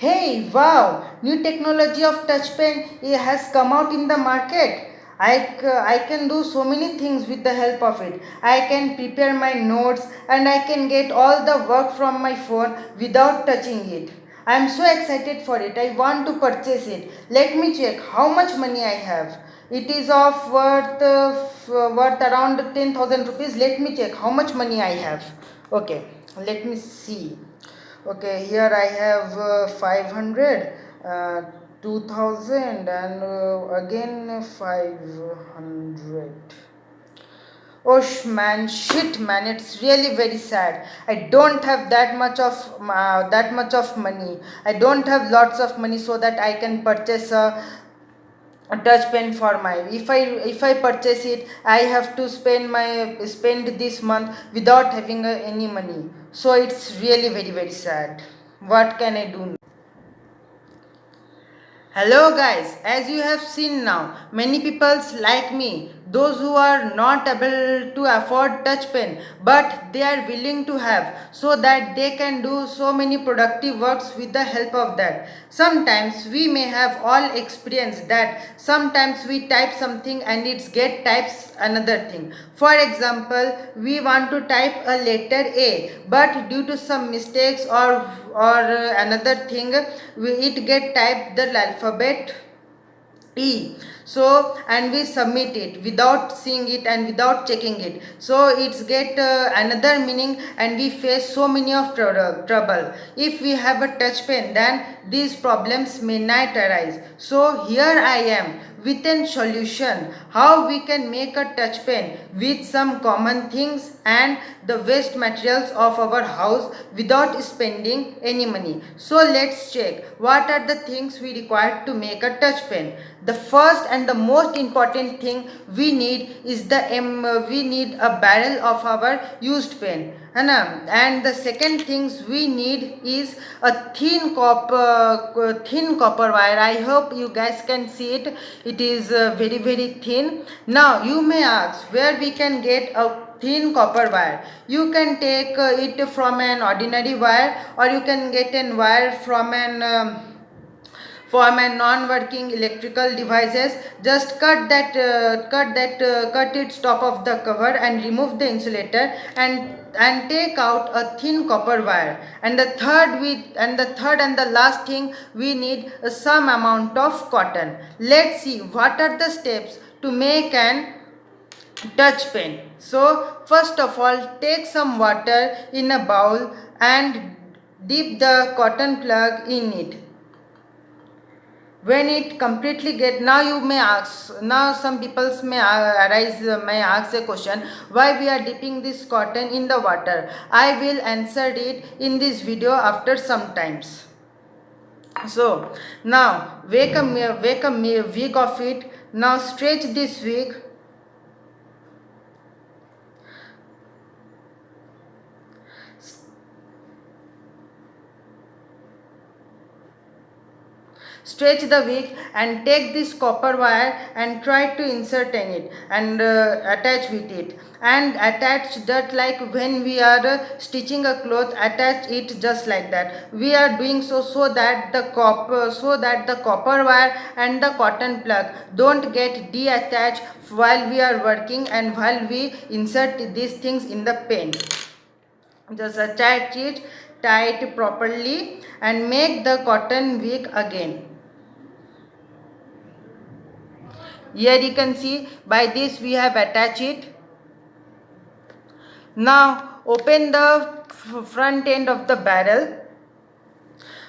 Hey, wow! New technology of touch pen has come out in the market. I can do so many things with the help of it. I can prepare my notes and I can get all the work from my phone without touching it. I am so excited for it. I want to purchase it. Let me check how much money I have. It is of worth around 10,000 rupees. Let me check how much money I have. Okay, let me see. Okay, here I have 500, 2000, and again 500. Oh man, shit man, it's really very sad. I don't have that much of money. I don't have lots of money so that I can purchase a touch pen for my. If I purchase it, I have to spend this month without having any money. So it's really very sad. What can I do? Hello guys, as you have seen now, many people like me, those who are not able to afford touch pen but they are willing to have so that they can do so many productive works with the help of that. Sometimes we may have all experienced that sometimes we type something and it get types another thing. For example, we want to type a letter A but due to some mistakes or another thing it get typed the alphabet E. So and we submit it without seeing it and without checking it, so it's get another meaning and we face so many of trouble. If we have a touch pen, then these problems may not arise. So here I am with a solution how we can make a touch pen with some common things and the waste materials of our house without spending any money. So let's check what are the things we require to make a touch pen. The first and the most important thing we need is we need a barrel of our used pen. And the second things we need is a thin copper wire. I hope you guys can see it. It is very thin. Now you may ask where we can get a thin copper wire. You can take it from an ordinary wire, or you can get a wire from non-working electrical devices. Just cut its top of the cover and remove the insulator and take out a thin copper wire. And the third and the last thing we need some amount of cotton. Let's see what are the steps to make an touch pen. So first of all, take some water in a bowl and dip the cotton plug in it. When it completely get, now you may ask, now some people may ask a question, why we are dipping this cotton in the water. I will answer it in this video after some times. So now make a wig of it. Now stretch this wig. Stretch the wig and take this copper wire and try to insert in it and attach with it, and attach that like when we are stitching a cloth, attach it just like that. We are doing so that the copper wire and the cotton plug don't get detached while we are working and while we insert these things in the pen. Just attach it tight properly and make the cotton wig again. Here you can see, by this we have attached it. Now open the front end of the barrel.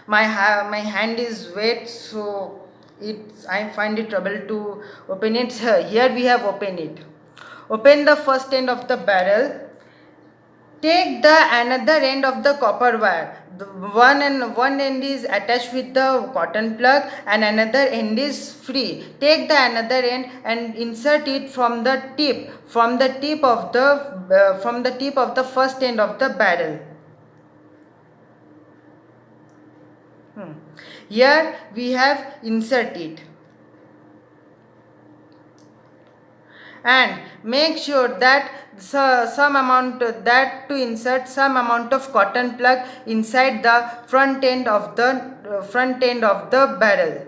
My hand is wet, so I find it trouble to open it. Here we have opened it. Open the first end of the barrel. Take the another end of the copper wire. The one end is attached with the cotton plug and another end is free. Take the another end and insert it from the tip of the first end of the barrel. Here we have inserted. And make sure that insert some amount of cotton plug inside the front end of the front end of the barrel.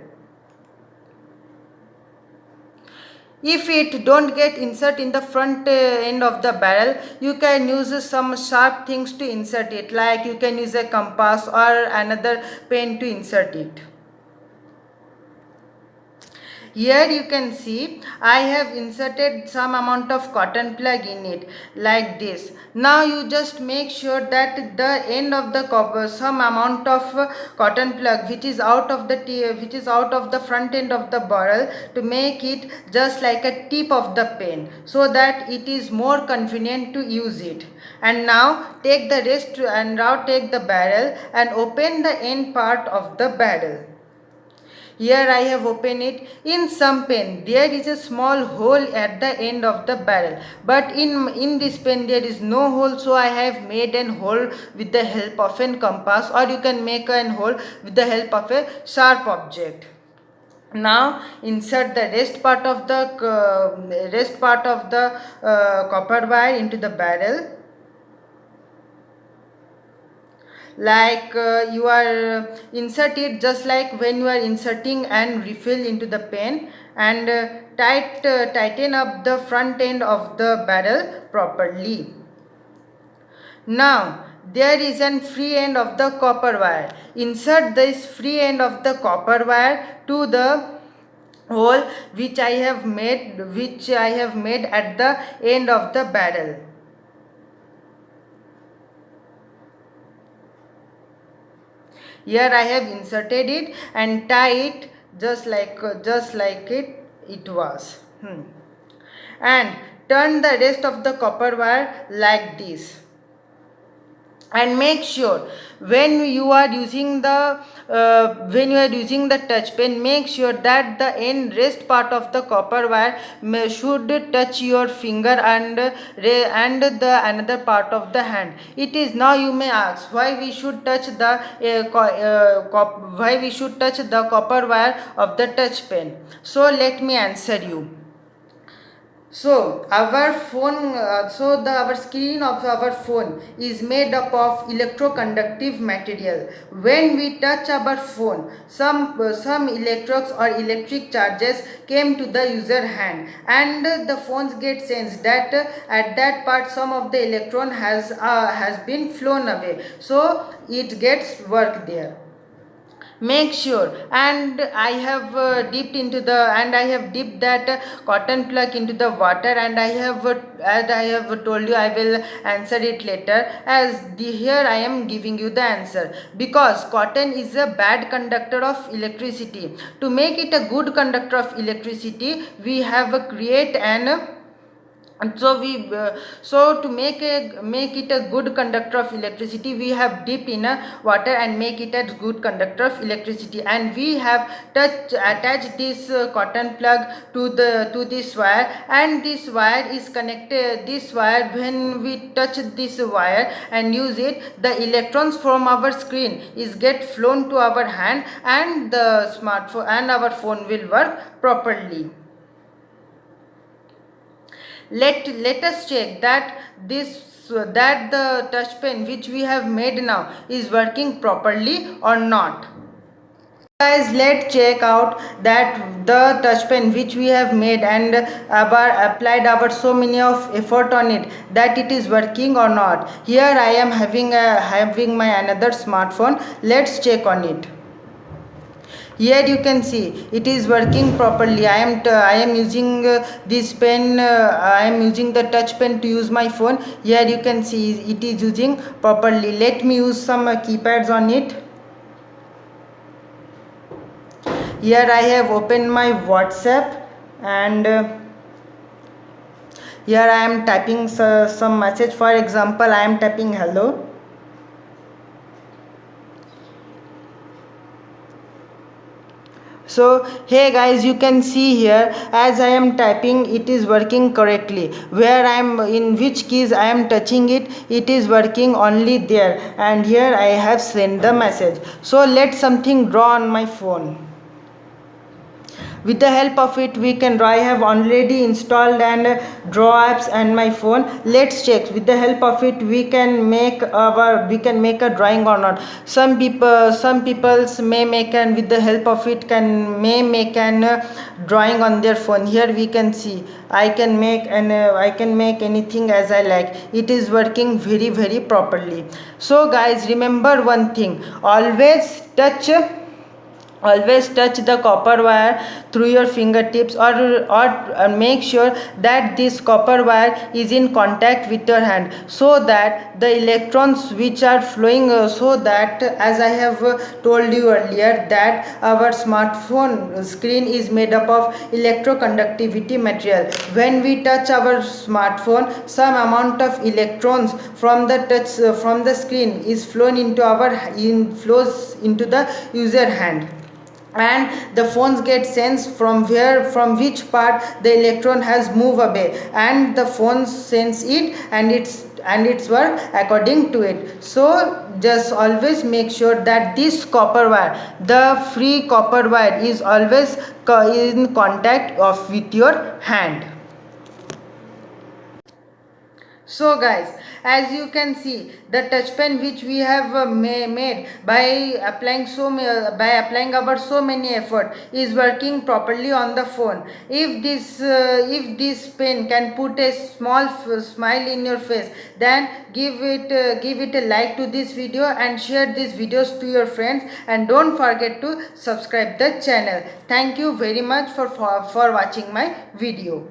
If it don't get insert in the front end of the barrel, you can use some sharp things to insert it, like you can use a compass or another pen to insert it. Here you can see I have inserted some amount of cotton plug in it, like this. Now you just make sure that the end of the copper, some amount of cotton plug which is out of the front end of the barrel, to make it just like a tip of the pen, so that it is more convenient to use it. And now take the rest, and now take the barrel and open the end part of the barrel. Here I have opened it. In some pen there is a small hole at the end of the barrel, but in this pen there is no hole, so I have made an hole with the help of a compass, or you can make an hole with the help of a sharp object. Now insert the rest part of the copper wire into the barrel, like you are insert it just like when you are inserting and refill into the pen, and tighten up the front end of the barrel properly. Now there is an free end of the copper wire. Insert this free end of the copper wire to the hole which I have made at the end of the barrel. Here I have inserted it and tie it just like it was. And turn the rest of the copper wire like this. And make sure when you are using the touch pen, make sure that the rest part of the copper wire should touch your finger and the another part of the hand. It is, now you may ask why we should touch the copper wire of the touch pen. So let me answer you. So our screen of our phone is made up of electroconductive material. When we touch our phone, some electrodes or electric charges came to the user hand, and the phones get sensed that at that part some of the electron has been flown away, so it gets work there. Make sure, and I have dipped that cotton plug into the water, and I have told you I will answer it later, as here I am giving you the answer. Because cotton is a bad conductor of electricity. To make it a good conductor of electricity, we have create an so to make it a good conductor of electricity, we have dip in a water and make it a good conductor of electricity. And we have attached this cotton plug to this wire, and this wire is connected. This wire, when we touch this wire and use it, the electrons from our screen is get flown to our hand, and the smartphone and our phone will work properly. Let us check that the touch pen which we have made now is working properly or not. Guys, let's check out that the touch pen which we have made and applied our so many of effort on it, that it is working or not. Here I am having my another smartphone. Let's check on it. Here you can see it is working properly. I am using this pen. I am using the touch pen to use my phone. Here you can see it is using properly. Let me use some keypads on it. Here I have opened my WhatsApp, and here I am typing some message. For example, I am typing hello. So hey guys, you can see here as I am typing, it is working correctly. Where I am, in which keys I am touching it, it is working only there. And here I have sent the message. So let something draw on my phone. With the help of it we can draw. I have already installed and draw apps and my phone. Let's check. With the help of it we can make a drawing or not. Some peoples may make, and with the help of it may make an drawing on their phone. Here we can see I can make anything as I like. It is working very properly. So guys, remember one thing: always touch the copper wire through your fingertips, or make sure that this copper wire is in contact with your hand, so that the electrons which are flowing, so that, as I have told you earlier, that our smartphone screen is made up of electroconductivity material. When we touch our smartphone, some amount of electrons from the screen is flows into the user hand, and the phones get sense from which part the electron has moved away, and the phones sense it, and its work according to it. So just always make sure that this copper wire, the free copper wire, is always in contact with your hand. So guys, as you can see, the touch pen which we have made by applying our so many effort is working properly on the phone. If this pen can put a small smile in your face, then give it a like to this video and share these videos to your friends, and don't forget to subscribe the channel. Thank you very much for watching my video.